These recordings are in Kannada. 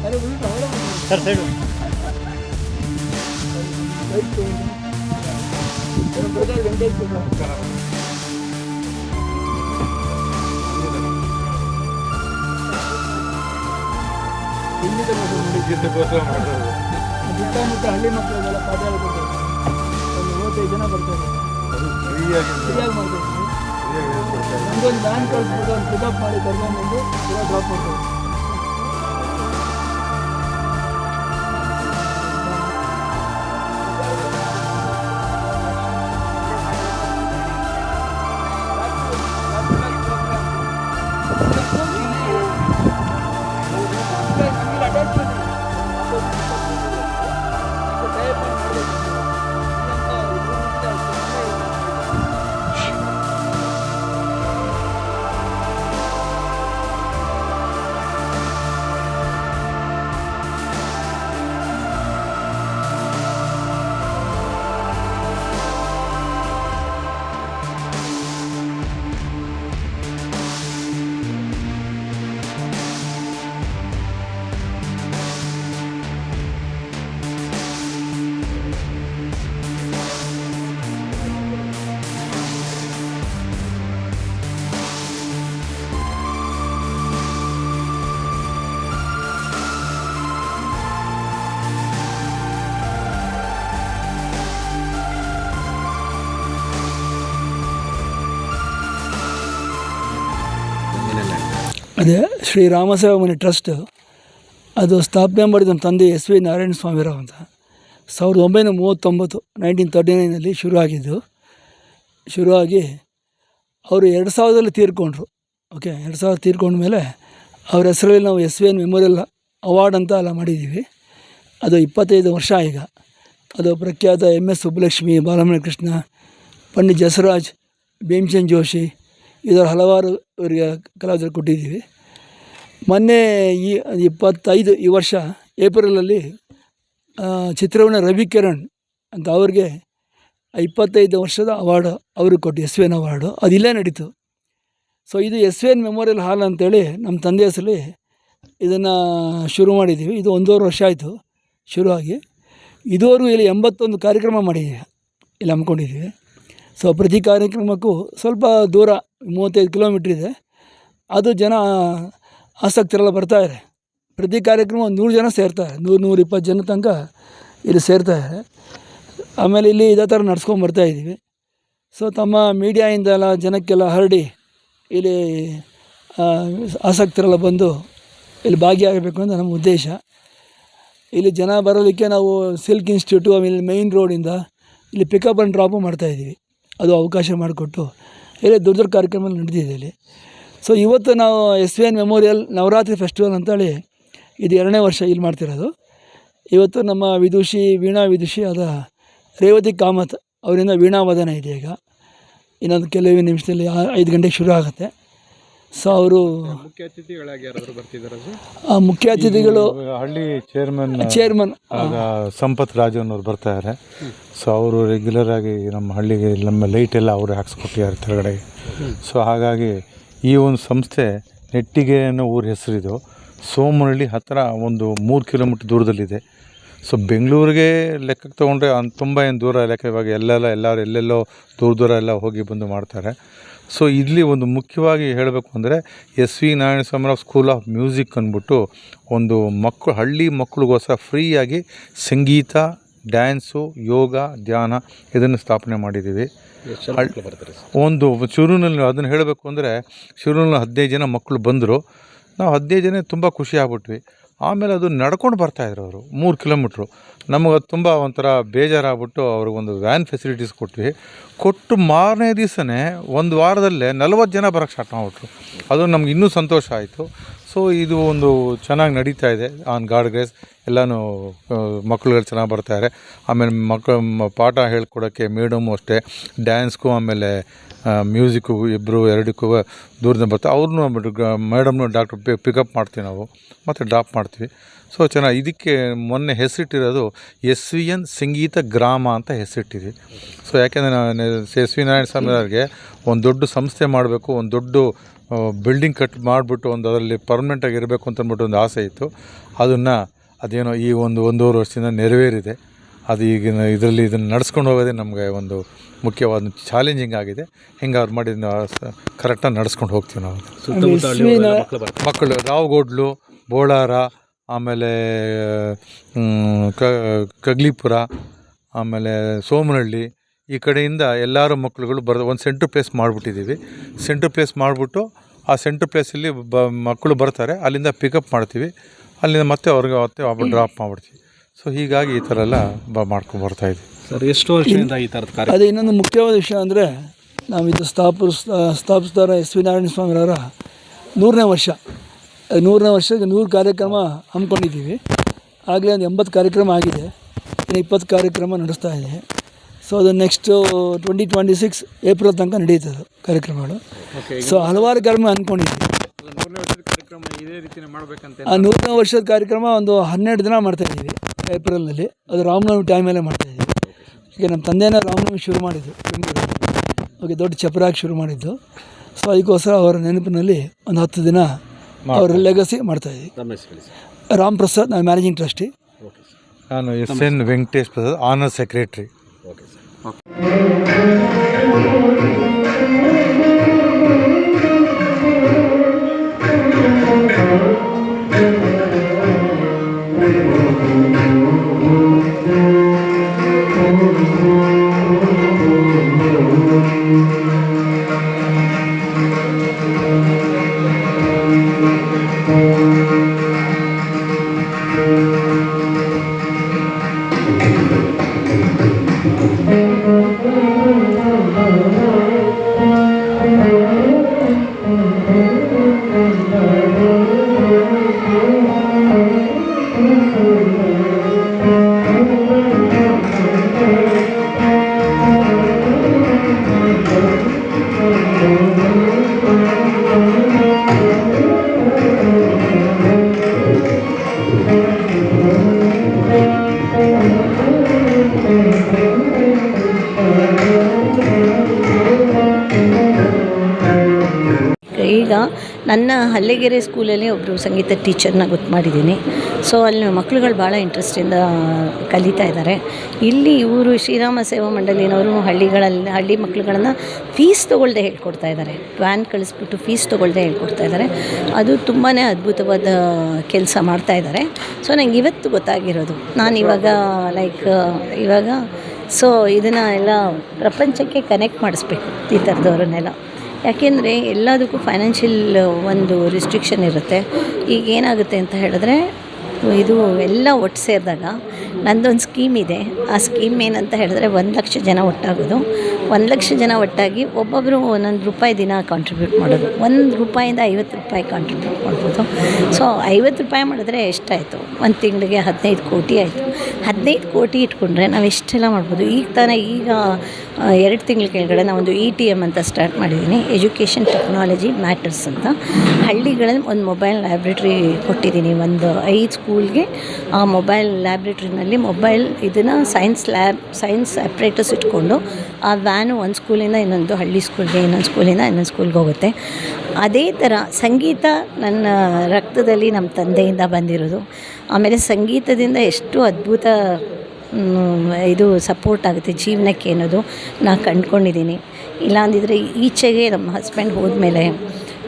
ಸರ್ ಸೈಡು ಸುತ್ತಮುತ್ತ ಹಳ್ಳಿ ಮಕ್ಕಳಿಗೆಲ್ಲ ಪಾಠ ಹೇಳ್ಕೊಡ್ತಾರೆ. ಒಂದು 35 ಜನ ಬರ್ತಾರೆ. ಫ್ರೀಯಾಗಿ ಮಾಡ್ತಾರೆ. ನಮಗೊಂದು ವ್ಯಾನ್ ಕಳಿಸ್ಬಿಟ್ಟು ಒಂದು ಪಿಕಪ್ ಮಾಡಿ ಕರ್ಕೊಂಡ್ಬಂದು ಡ್ರಾಪ್ ಮಾಡ್ತಾರೆ. ಅದೇ ಶ್ರೀ ರಾಮಸೇವಾ ಮನೆ ಟ್ರಸ್ಟ್ ಅದು ಸ್ಥಾಪನೆ ಮಾಡಿದ ನಮ್ಮ ತಂದೆ ಎಸ್ ವಿ ನಾರಾಯಣ ಸ್ವಾಮಿರಾವ್ ಅಂತ 1939 1939ನಲ್ಲಿ ಶುರುವಾಗಿ ಅವರು 2000ದಲ್ಲಿ ತೀರ್ಕೊಂಡ್ರು. ಓಕೆ, 2000 ತೀರ್ಕೊಂಡ್ಮೇಲೆ ಅವ್ರ ಹೆಸರಲ್ಲಿ ನಾವು S V N memorial award ಅಂತ ಎಲ್ಲ ಮಾಡಿದ್ದೀವಿ. ಅದು 25 ವರ್ಷ ಈಗ. ಅದು ಪ್ರಖ್ಯಾತ MS ಸುಬ್ಬಲಕ್ಷ್ಮಿ, ಬಾಲಮುರಳಿ ಕೃಷ್ಣ, ಪಂಡಿತ್ ಜಸರಾಜ್, ಭೀಮಸೇನ್ ಜೋಶಿ ಇದರ ಹಲವಾರು ಇವರಿಗೆ ಕಲಾವಿದರು ಕೊಟ್ಟಿದ್ದೀವಿ. ಮೊನ್ನೆ ಈ ವರ್ಷ ಏಪ್ರಿಲಲ್ಲಿ ಚಿತ್ರವನ್ನ ರವಿಕಿರಣ್ ಅಂತ ಅವ್ರಿಗೆ 25 ವರ್ಷದ ಅವಾರ್ಡು ಅವ್ರಿಗೆ ಕೊಟ್ಟು ಎಸ್ ವಿ ಎನ್ ಅವಾರ್ಡು ಅದು ಇಲ್ಲೇ ನಡೀತು. ಸೊ ಇದು ಎಸ್ ವಿ ಎನ್ ಮೆಮೋರಿಯಲ್ ಹಾಲ್ ಅಂತೇಳಿ ನಮ್ಮ ತಂದೆ ಹೆಸರಲ್ಲಿ ಇದನ್ನು ಶುರು ಮಾಡಿದ್ದೀವಿ. ಇದು 1.5 ವರ್ಷ ಆಯಿತು ಶುರುವಾಗಿ. ಇದುವರೆಗೂ ಇಲ್ಲಿ 81 ಕಾರ್ಯಕ್ರಮ ಮಾಡಿದ್ದೀವಿ, ಇಲ್ಲಿ ಹಮ್ಮಿಕೊಂಡಿದ್ದೀವಿ. ಸೊ ಪ್ರತಿ ಕಾರ್ಯಕ್ರಮಕ್ಕೂ ಸ್ವಲ್ಪ ದೂರ 35 ಕಿಲೋಮೀಟ್ರ್ ಇದೆ. ಅದು ಜನ ಆಸಕ್ತರೆಲ್ಲ ಬರ್ತಾಯಿದ್ದಾರೆ. ಪ್ರತಿ ಕಾರ್ಯಕ್ರಮ 100 ಜನ ಸೇರ್ತಾರೆ, 100-120 ಜನ ತನಕ ಇಲ್ಲಿ ಸೇರ್ತಾರೆ. ಆಮೇಲೆ ಇಲ್ಲಿ ಇದೇ ಥರ ನಡ್ಸ್ಕೊಂಬರ್ತಾಯಿದ್ದೀವಿ. ಸೊ ತಮ್ಮ ಮೀಡಿಯಾಯಿಂದ ಎಲ್ಲ ಜನಕ್ಕೆಲ್ಲ ಹರಡಿ ಇಲ್ಲಿ ಆಸಕ್ತರೆಲ್ಲ ಬಂದು ಇಲ್ಲಿ ಭಾಗಿಯಾಗಬೇಕು ಅಂತ ನಮ್ಮ ಉದ್ದೇಶ. ಇಲ್ಲಿ ಜನ ಬರೋದಕ್ಕೆ ನಾವು ಸಿಲ್ಕ್ ಇನ್ಸ್ಟಿಟ್ಯೂಟು ಆಮೇಲೆ ಮೈನ್ ರೋಡಿಂದ ಇಲ್ಲಿ ಪಿಕಪ್ ಆ್ಯಂಡ್ ಡ್ರಾಪು ಮಾಡ್ತಾಯಿದ್ದೀವಿ. ಅದು ಅವಕಾಶ ಮಾಡಿಕೊಟ್ಟು ಇಲ್ಲಿ ದೊಡ್ಡ ದೊಡ್ಡ ಕಾರ್ಯಕ್ರಮ ನಡೆದಿದೆ ಇಲ್ಲಿ. ಸೊ ಇವತ್ತು ನಾವು S V N memorial Navaratri festival ಅಂತೇಳಿ ಇದು 2ನೇ ವರ್ಷ ಇಲ್ಲಿ ಮಾಡ್ತಿರೋದು. ಇವತ್ತು ನಮ್ಮ ವೀಣಾ ವಿದುಷಿ ಆದ ರೇವತಿ ಕಾಮತ್ ಅವರಿಂದ ವೀಣಾವಾದನ ಇದೆ. ಈಗ ಇನ್ನೊಂದು ಕೆಲವೇ ನಿಮಿಷದಲ್ಲಿ 5 ಗಂಟೆಗೆ ಶುರು ಆಗುತ್ತೆ. ಸೊ ಅವರು ಮುಖ್ಯ ಅತಿಥಿಗಳಾಗಿ ಯಾರಾದರೂ ಬರ್ತಿದ್ದಾರೆ? ಮುಖ್ಯ ಅತಿಥಿಗಳು ಹಳ್ಳಿ ಚೇರ್ಮನ್ ಸಂಪತ್ ರಾಜು ಅನ್ನೋರು ಬರ್ತಾರೆ. ಸೊ ಅವರು ರೆಗ್ಯುಲರ್ ಆಗಿ ನಮ್ಮ ಹಳ್ಳಿಗೆ ನಮ್ಮ ಲೈಟ್ ಎಲ್ಲ ಅವರೇ ಹಾಕ್ಸ್ಕೊಟ್ಟಿದ್ದಾರೆ ಕೆಳಗಡೆ. ಸೊ ಹಾಗಾಗಿ ಈ ಒಂದು ಸಂಸ್ಥೆ ನೆಟ್ಟಿಗೆ ಅನ್ನೋ ಊರ ಹೆಸರಿದು. ಸೋಮನಹಳ್ಳಿ ಹತ್ತಿರ ಒಂದು 3 ಕಿಲೋಮೀಟ್ರ್ ದೂರದಲ್ಲಿದೆ. ಸೊ ಬೆಂಗಳೂರಿಗೆ ಲೆಕ್ಕಕ್ಕೆ ತೊಗೊಂಡ್ರೆ ತುಂಬ ಏನು ದೂರ ಲೆಕ್ಕ, ಇವಾಗ ಎಲ್ಲರೂ ಎಲ್ಲೆಲ್ಲೋ ದೂರ ಎಲ್ಲ ಹೋಗಿ ಬಂದು ಮಾಡ್ತಾರೆ. ಸೊ ಇಲ್ಲಿ ಒಂದು ಮುಖ್ಯವಾಗಿ ಹೇಳಬೇಕು ಅಂದರೆ S V Narayana Swamirao school of music ಅಂದ್ಬಿಟ್ಟು ಒಂದು ಹಳ್ಳಿ ಮಕ್ಕಳಿಗೋಸ್ಕರ ಫ್ರೀಯಾಗಿ ಸಂಗೀತ, ಡ್ಯಾನ್ಸು, ಯೋಗ, ಧ್ಯಾನ ಇದನ್ನು ಸ್ಥಾಪನೆ ಮಾಡಿದ್ದೀವಿ. ಒಂದು ಶುರುವಿನಲ್ಲಿ ಅದನ್ನು ಹೇಳಬೇಕು ಅಂದರೆ ಶುರುವಿನಲ್ಲಿ 15 ಜನ ಮಕ್ಕಳು ಬಂದರು. ನಾವು 15 ಜನ ತುಂಬ ಖುಷಿ ಆಗ್ಬಿಟ್ವಿ. ಆಮೇಲೆ ಅದು ನಡ್ಕೊಂಡು ಬರ್ತಾಯಿದ್ರು ಅವರು 3 ಕಿಲೋಮೀಟ್ರು. ನಮಗೆ ಅದು ತುಂಬ ಒಂಥರ ಬೇಜಾರಾಗ್ಬಿಟ್ಟು ಅವ್ರಿಗೊಂದು ವ್ಯಾನ್ ಫೆಸಿಲಿಟೀಸ್ ಕೊಟ್ಟು ಮಾರನೇ ದಿವಸನೇ 1 ವಾರದಲ್ಲೇ 40 ಜನ ಬರೋಕ್ಕೆ ಸ್ಟಾರ್ಟ್ ಮಾಡಿಬಿಟ್ರು. ಅದು ನಮ್ಗೆ ಇನ್ನೂ ಸಂತೋಷ ಆಯಿತು. ಸೊ ಇದು ಒಂದು ಚೆನ್ನಾಗಿ ನಡೀತಾ ಇದೆ. ಆನ್ ಗಾಡ್ ಗ್ರೇಸ್ ಎಲ್ಲನೂ ಮಕ್ಕಳುಗಳು ಚೆನ್ನಾಗಿ ಬರ್ತಾರೆ. ಆಮೇಲೆ ಪಾಠ ಹೇಳ್ಕೊಡೋಕ್ಕೆ ಮೇಡಮು ಅಷ್ಟೇ, ಡ್ಯಾನ್ಸ್ಗೂ ಆಮೇಲೆ ಮ್ಯೂಸಿಕ್ಕು ಎರಡಕ್ಕೂ ದೂರದಿಂದ ಬರ್ತಾರೆ. ಅವ್ರನ್ನೂ ಮೇಡಮ್ನು ಡಾಕ್ಟ್ರ್ ಪಿಕಪ್ ಮಾಡ್ತೀವಿ ನಾವು ಮತ್ತು ಡ್ರಾಪ್ ಮಾಡ್ತೀವಿ. ಸೊ ಚೆನ್ನಾಗಿ ಇದಕ್ಕೆ ಮೊನ್ನೆ ಹೆಸರಿಟ್ಟಿರೋದು ಎಸ್ ವಿ ಎನ್ ಸಂಗೀತ ಗ್ರಾಮ ಅಂತ ಹೆಸರಿಟ್ಟಿದ್ವಿ. ಸೊ ಯಾಕೆಂದರೆ ಎಸ್ ವಿ ನಾರಾಯಣ ಸ್ವಾಮಿ ಅವ್ರಿಗೆ ಒಂದು ದೊಡ್ಡ ಸಂಸ್ಥೆ ಮಾಡಬೇಕು, ಒಂದು ದೊಡ್ಡ ಬಿಲ್ಡಿಂಗ್ ಕಟ್ ಮಾಡಿಬಿಟ್ಟು ಒಂದು ಅದರಲ್ಲಿ ಪರ್ಮನೆಂಟಾಗಿ ಇರಬೇಕು ಅಂತ ಅಂದ್ಬಿಟ್ಟು ಒಂದು ಆಸೆ ಇತ್ತು. ಅದನ್ನು ಅದೇನೋ ಈ ಒಂದೂವರೆ ವರ್ಷದಿಂದ ನೆರವೇರಿದೆ. ಅದು ಈಗಿನ ಇದರಲ್ಲಿ ಇದನ್ನು ನಡ್ಸ್ಕೊಂಡು ಹೋಗೋದೇ ನಮಗೆ ಒಂದು ಮುಖ್ಯವಾದ ಚಾಲೆಂಜಿಂಗ್ ಆಗಿದೆ. ಹಿಂಗೆ ಅವ್ರು ಮಾಡಿ ಕರೆಕ್ಟಾಗಿ ನಡ್ಸ್ಕೊಂಡು ಹೋಗ್ತೀವಿ ನಾವು. ಮಕ್ಕಳು ರಾವ್ಗೋಡ್ಲು, ಬೋಳಾರ, ಆಮೇಲೆ ಕಗ್ಲಿಪುರ, ಆಮೇಲೆ ಸೋಮನಹಳ್ಳಿ, ಈ ಕಡೆಯಿಂದ ಎಲ್ಲರೂ ಮಕ್ಕಳುಗಳು ಒಂದು ಸೆಂಟ್ರ್ ಪ್ಲೇಸ್ ಮಾಡಿಬಿಟ್ಟಿದ್ದೀವಿ. ಸೆಂಟ್ರ್ ಪ್ಲೇಸ್ ಮಾಡಿಬಿಟ್ಟು ಆ ಸೆಂಟ್ರ್ ಪ್ಲೇಸಲ್ಲಿ ಮಕ್ಕಳು ಬರ್ತಾರೆ, ಅಲ್ಲಿಂದ ಪಿಕಪ್ ಮಾಡ್ತೀವಿ, ಅಲ್ಲಿಂದ ಮತ್ತೆ ಅವ್ರಿಗೆ ಡ್ರಾಪ್ ಮಾಡಿಬಿಡ್ತೀವಿ. ಸೊ ಹೀಗಾಗಿ ಈ ಥರ ಎಲ್ಲ ಮಾಡ್ಕೊಂಡು ಬರ್ತಾಯಿದ್ವಿ ಸರ್. ಎಷ್ಟು ವರ್ಷದಿಂದ ಈ ಥರದ ಕಾರ್ಯ? ಅದೇ ಇನ್ನೊಂದು ಮುಖ್ಯವಾದ ವಿಷಯ ಅಂದರೆ ನಾವಿದು ಸ್ಥಾಪಿಸಿದವರ ಎಸ್ ವಿ ನಾರಾಯಣ ಸ್ವಾಮಿಯವರ 100ನೇ ವರ್ಷ. 100ನೇ ವರ್ಷಕ್ಕೆ 100 ಕಾರ್ಯಕ್ರಮ ಹಮ್ಮಿಕೊಂಡಿದ್ದೀವಿ. ಆಗಲೇ ಒಂದು 80 ಕಾರ್ಯಕ್ರಮ ಆಗಿದೆ, ಇನ್ನು 20 ಕಾರ್ಯಕ್ರಮ ನಡೆಸ್ತಾ ಇದೆ. ಸೊ ಅದು ನೆಕ್ಸ್ಟು 2026 ಏಪ್ರಿಲ್ ತನಕ ನಡೀತದೆ ಕಾರ್ಯಕ್ರಮಗಳು. ಸೊ ಹಲವಾರು ಕಾರ್ಯಕ್ರಮ ಅಂದ್ಕೊಂಡಿದ್ದೀವಿ. ಆ 100ನೇ ವರ್ಷದ ಕಾರ್ಯಕ್ರಮ ಒಂದು 12 ದಿನ ಮಾಡ್ತಾಯಿದ್ದೀವಿ ಏಪ್ರಿಲ್ನಲ್ಲಿ. ಅದು ರಾಮನವಮಿ ಟೈಮಲ್ಲೇ ಮಾಡ್ತಾಯಿದ್ದೀವಿ. ಈಗ ನಮ್ಮ ತಂದೆಯೇ ರಾಮನವಮಿ ಶುರು ಮಾಡಿದ್ದು ಬೆಂಗಳೂರಲ್ಲಿ. ಓಕೆ, ದೊಡ್ಡ ಚಪರಾಗಿ ಶುರು ಮಾಡಿದ್ದು. ಸೊ ಅದಕ್ಕೋಸ್ಕರ ಅವರ ನೆನಪಿನಲ್ಲಿ ಒಂದು 10 ದಿನ ಅವರ ಲೆಗಸಿ ಮಾಡ್ತಾಯಿದ್ದೀವಿ. ರಾಮ್ ಪ್ರಸಾದ್, ನಾನು ಮ್ಯಾನೇಜಿಂಗ್ ಟ್ರಸ್ಟಿ. ನಾನು SN Venkatesh Prasad, honour secretary. ಈಗ ನನ್ನ ಹಳ್ಳಿಗೆರೆ ಸ್ಕೂಲಲ್ಲಿ ಒಬ್ಬರು ಸಂಗೀತ ಟೀಚರ್ನ ಗೊತ್ತು ಮಾಡಿದ್ದೀನಿ. ಸೊ ಅಲ್ಲಿ ಮಕ್ಕಳುಗಳು ಭಾಳ ಇಂಟ್ರೆಸ್ಟಿಂದ ಕಲಿತಾ ಇದ್ದಾರೆ. ಇಲ್ಲಿ ಇವರು ಶ್ರೀರಾಮ ಸೇವಾ ಮಂಡಳಿನವರು ಹಳ್ಳಿ ಮಕ್ಕಳುಗಳನ್ನು ಫೀಸ್ ತೊಗೊಳ್ದೆ ಹೇಳ್ಕೊಡ್ತಾ ಇದ್ದಾರೆ. ವ್ಯಾನ್ ಕಳಿಸ್ಬಿಟ್ಟು ಫೀಸ್ ತೊಗೊಳ್ದೆ ಹೇಳ್ಕೊಡ್ತಾ ಇದ್ದಾರೆ. ಅದು ತುಂಬಾ ಅದ್ಭುತವಾದ ಕೆಲಸ ಮಾಡ್ತಾ ಇದ್ದಾರೆ. ಸೊ ನಂಗೆ ಇವತ್ತು ಗೊತ್ತಾಗಿರೋದು, ನಾನು ಇವಾಗ ಸೊ ಇದನ್ನು ಎಲ್ಲ ಪ್ರಪಂಚಕ್ಕೆ ಕನೆಕ್ಟ್ ಮಾಡಿಸ್ಬೇಕು ಈ ಥರದವ್ರನ್ನೆಲ್ಲ. ಯಾಕೆಂದರೆ ಎಲ್ಲದಕ್ಕೂ ಫೈನಾನ್ಷಿಯಲ್ ಒಂದು ರಿಸ್ಟ್ರಿಕ್ಷನ್ ಇರುತ್ತೆ. ಈಗ ಏನಾಗುತ್ತೆ ಅಂತ ಹೇಳಿದ್ರೆ, ಇದು ಎಲ್ಲ ಒಟ್ಟು ಸೇರಿದಾಗ ನಂದೊಂದು ಸ್ಕೀಮ್ ಇದೆ. ಆ ಸ್ಕೀಮ್ ಏನಂತ ಹೇಳಿದ್ರೆ 1 ಲಕ್ಷ ಜನ ಒಟ್ಟಾಗೋದು. 1 ಲಕ್ಷ ಜನ ಒಟ್ಟಾಗಿ ಒಬ್ಬೊಬ್ಬರು ₹1 ದಿನ ಕಾಂಟ್ರಿಬ್ಯೂಟ್ ಮಾಡೋದು. ₹1 50 ಕಾಂಟ್ರಿಬ್ಯೂಟ್ ಮಾಡ್ಬೋದು. ಸೊ ₹50 ಮಾಡಿದ್ರೆ ಎಷ್ಟಾಯಿತು? ಒಂದು ತಿಂಗಳಿಗೆ 15 ಕೋಟಿ ಆಯಿತು. 15 ಕೋಟಿ ಇಟ್ಕೊಂಡ್ರೆ ನಾವು ಎಷ್ಟೆಲ್ಲ ಮಾಡ್ಬೋದು. ಈಗ 2 ತಿಂಗಳ ಕೆಳಗಡೆ ನಾವೊಂದು ETM ಅಂತ ಸ್ಟಾರ್ಟ್ ಮಾಡಿದ್ದೀನಿ, ಎಜುಕೇಷನ್ ಟೆಕ್ನಾಲಜಿ ಮ್ಯಾಟರ್ಸ್ ಅಂತ. ಹಳ್ಳಿಗಳಲ್ಲಿ ಒಂದು ಮೊಬೈಲ್ ಲ್ಯಾಬ್ರೇಟ್ರಿ ಕೊಟ್ಟಿದ್ದೀನಿ. ಒಂದು 5 ಸ್ಕೂಲ್ಗೆ ಆ ಮೊಬೈಲ್ ಲ್ಯಾಬ್ರೇಟ್ರಿನಲ್ಲಿ ಮೊಬೈಲ್ ಇದನ್ನು ಸೈನ್ಸ್ ಅಪ್ರೇಟಸ್ ಇಟ್ಕೊಂಡು ಆ ವ್ಯಾನು ಒಂದು ಸ್ಕೂಲಿಂದ ಇನ್ನೊಂದು ಹಳ್ಳಿ ಸ್ಕೂಲ್ಗೆ, ಇನ್ನೊಂದು ಸ್ಕೂಲಿಂದ ಇನ್ನೊಂದು ಸ್ಕೂಲ್ಗೆ ಹೋಗುತ್ತೆ. ಅದೇ ಥರ ಸಂಗೀತ ನನ್ನ ರಕ್ತದಲ್ಲಿ ನಮ್ಮ ತಂದೆಯಿಂದ ಬಂದಿರೋದು. ಆಮೇಲೆ ಸಂಗೀತದಿಂದ ಎಷ್ಟು ಅದ್ಭುತ ಇದು ಸಪೋರ್ಟ್ ಆಗುತ್ತೆ ಜೀವನಕ್ಕೆ ಅನ್ನೋದು ನಾನು ಕಂಡುಕೊಂಡಿದ್ದೀನಿ. ಇಲ್ಲಾಂದಿದ್ರೆ ಈಚೆಗೆ ನಮ್ಮ ಹಸ್ಬೆಂಡ್ ಹೋದ್ಮೇಲೆ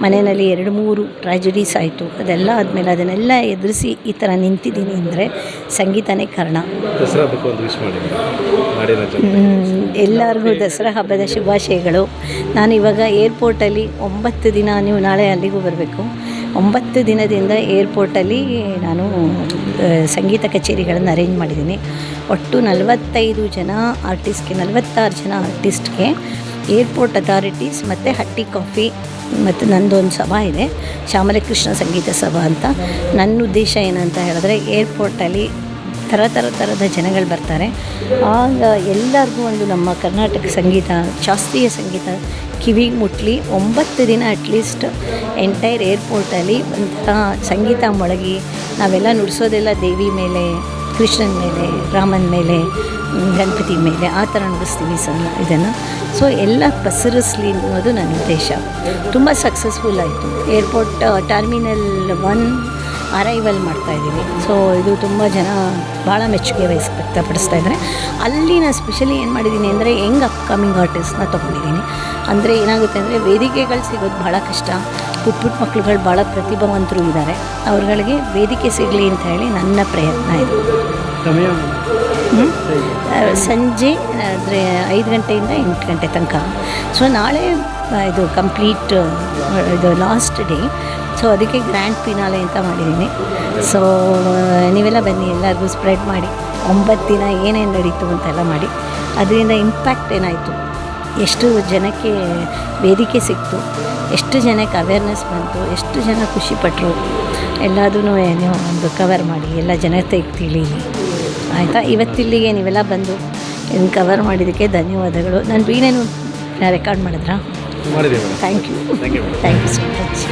ಮನೆಯಲ್ಲಿ 2-3 ಟ್ರಾಜಿಡೀಸ್ ಆಯಿತು. ಅದೆಲ್ಲ ಆದಮೇಲೆ ಅದನ್ನೆಲ್ಲ ಎದುರಿಸಿ ಈ ಥರ ನಿಂತಿದ್ದೀನಿ ಅಂದರೆ ಸಂಗೀತನೇ ಕಾರಣ. ದಸರಾ ಹಬ್ಬಕ್ಕೆ ಒಂದು ವಿಶ್ ಮಾಡಿ ಎಲ್ಲರಿಗೂ ದಸರಾ ಹಬ್ಬದ ಶುಭಾಶಯಗಳು. ನಾನು ಇವಾಗ ಏರ್ಪೋರ್ಟಲ್ಲಿ 9 ದಿನ, ನೀವು ನಾಳೆ ಅಲ್ಲಿಗೂ ಬರಬೇಕು, 9 ದಿನದಿಂದ ಏರ್ಪೋರ್ಟಲ್ಲಿ ನಾನು ಸಂಗೀತ ಕಚೇರಿಗಳನ್ನು ಅರೇಂಜ್ ಮಾಡಿದ್ದೀನಿ. ಒಟ್ಟು 46 ಜನ ಆರ್ಟಿಸ್ಟ್ಗೆ ಏರ್ಪೋರ್ಟ್ ಅಥಾರಿಟೀಸ್ ಮತ್ತು ಹಟ್ಟಿ ಕಾಫಿ ಮತ್ತು ನನ್ನದೊಂದು ಸಭಾ ಇದೆ, ಶ್ಯಾಮಲಕೃಷ್ಣ ಸಂಗೀತ ಸಭಾ ಅಂತ. ನನ್ನ ಉದ್ದೇಶ ಏನಂತ ಹೇಳಿದ್ರೆ, ಏರ್ಪೋರ್ಟಲ್ಲಿ ಥರದ ಜನಗಳು ಬರ್ತಾರೆ. ಆಗ ಎಲ್ಲರಿಗೂ ಒಂದು ನಮ್ಮ ಕರ್ನಾಟಕ ಸಂಗೀತ, ಶಾಸ್ತ್ರೀಯ ಸಂಗೀತ ಕಿವಿಗೆ ಮುಟ್ಲಿ. 9 ದಿನ ಅಟ್ಲೀಸ್ಟ್ ಎಂಟೈರ್ ಏರ್ಪೋರ್ಟಲ್ಲಿ ಒಂಥರ ಸಂಗೀತ ಮೊಳಗಿ ನಾವೆಲ್ಲ ನುಡಿಸೋದೆಲ್ಲ ದೇವಿ ಮೇಲೆ, ಕೃಷ್ಣನ ಮೇಲೆ, ರಾಮನ ಮೇಲೆ, ಗಣಪತಿ ಮೇಲೆ ಆ ಥರ ನುಡಿಸ್ತೀವಿ ಇದನ್ನು. ಸೊ ಎಲ್ಲ ಪಸರಿಸಲಿ ಅನ್ನೋದು ನನ್ನ ಉದ್ದೇಶ. ತುಂಬ ಸಕ್ಸಸ್ಫುಲ್ ಆಯಿತು. ಏರ್ಪೋರ್ಟ್ ಟರ್ಮಿನಲ್ 1 ಅರೈವಲ್ ಮಾಡ್ತಾಯಿದ್ದೀವಿ. ಸೊ ಇದು ತುಂಬ ಜನ ಭಾಳ ಮೆಚ್ಚುಗೆ ವ್ಯಕ್ತಪಡಿಸ್ತಾ ಇದ್ದಾರೆ. ಅಲ್ಲಿ ನಾನು ಸ್ಪೆಷಲಿ ಏನು ಮಾಡಿದ್ದೀನಿ ಅಂದರೆ ಯಂಗ್ ಅಪ್ಕಮಿಂಗ್ ಆರ್ಟಿಸ್ಟ್ನ ತೊಗೊಂಡಿದ್ದೀನಿ. ಅಂದರೆ ಏನಾಗುತ್ತೆ ಅಂದರೆ ವೇದಿಕೆಗಳು ಸಿಗೋದು ಭಾಳ ಕಷ್ಟ. ಪುಟ್ಟ ಮಕ್ಳುಗಳು ಭಾಳ ಪ್ರತಿಭಾವಂತರು ಇದ್ದಾರೆ. ಅವ್ರುಗಳಿಗೆ ವೇದಿಕೆ ಸಿಗಲಿ ಅಂತ ಹೇಳಿ ನನ್ನ ಪ್ರಯತ್ನ ಇದು. ಸಂಜೆ ಅಂದರೆ 5 ಗಂಟೆಯಿಂದ 8 ಗಂಟೆ ತನಕ. ಸೊ ನಾಳೆ ಇದು ಕಂಪ್ಲೀಟ್ ಇದು ಲಾಸ್ಟ್ ಡೇ. ಸೊ ಅದಕ್ಕೆ ಗ್ರ್ಯಾಂಡ್ ಫಿನಾಲೆ ಅಂತ ಮಾಡಿದ್ದೀನಿ. ಸೊ ನೀವೆಲ್ಲ ಬನ್ನಿ, ಎಲ್ಲರಿಗೂ ಸ್ಪ್ರೆಡ್ ಮಾಡಿ. 9 ದಿನ ಏನೇನು ನಡೀತು ಅಂತೆಲ್ಲ ಮಾಡಿ. ಅದರಿಂದ ಇಂಪ್ಯಾಕ್ಟ್ ಏನಾಯಿತು, ಎಷ್ಟು ಜನಕ್ಕೆ ವೇದಿಕೆ ಸಿಕ್ತು, ಎಷ್ಟು ಜನಕ್ಕೆ ಅವೇರ್ನೆಸ್ ಬಂತು, ಎಷ್ಟು ಜನ ಖುಷಿಪಟ್ಟರು, ಎಲ್ಲದೂ ನೀವು ಒಂದು ಕವರ್ ಮಾಡಿ ಎಲ್ಲ ಜನತೆಗೆ ತಿಳಿಲಿ ಆಯಿತಾ. ಇವತ್ತಿಲ್ಲಿಗೆ ನೀವೆಲ್ಲ ಬಂದು ಇದನ್ನು ಕವರ್ ಮಾಡಿದ್ದಕ್ಕೆ ಧನ್ಯವಾದಗಳು. ನಾನು ವೀಣೆನೂ ರೆಕಾರ್ಡ್ ಮಾಡಿದ್ರಾ? ಮಾಡಿದ್ದೇವೆ. Thank you so much.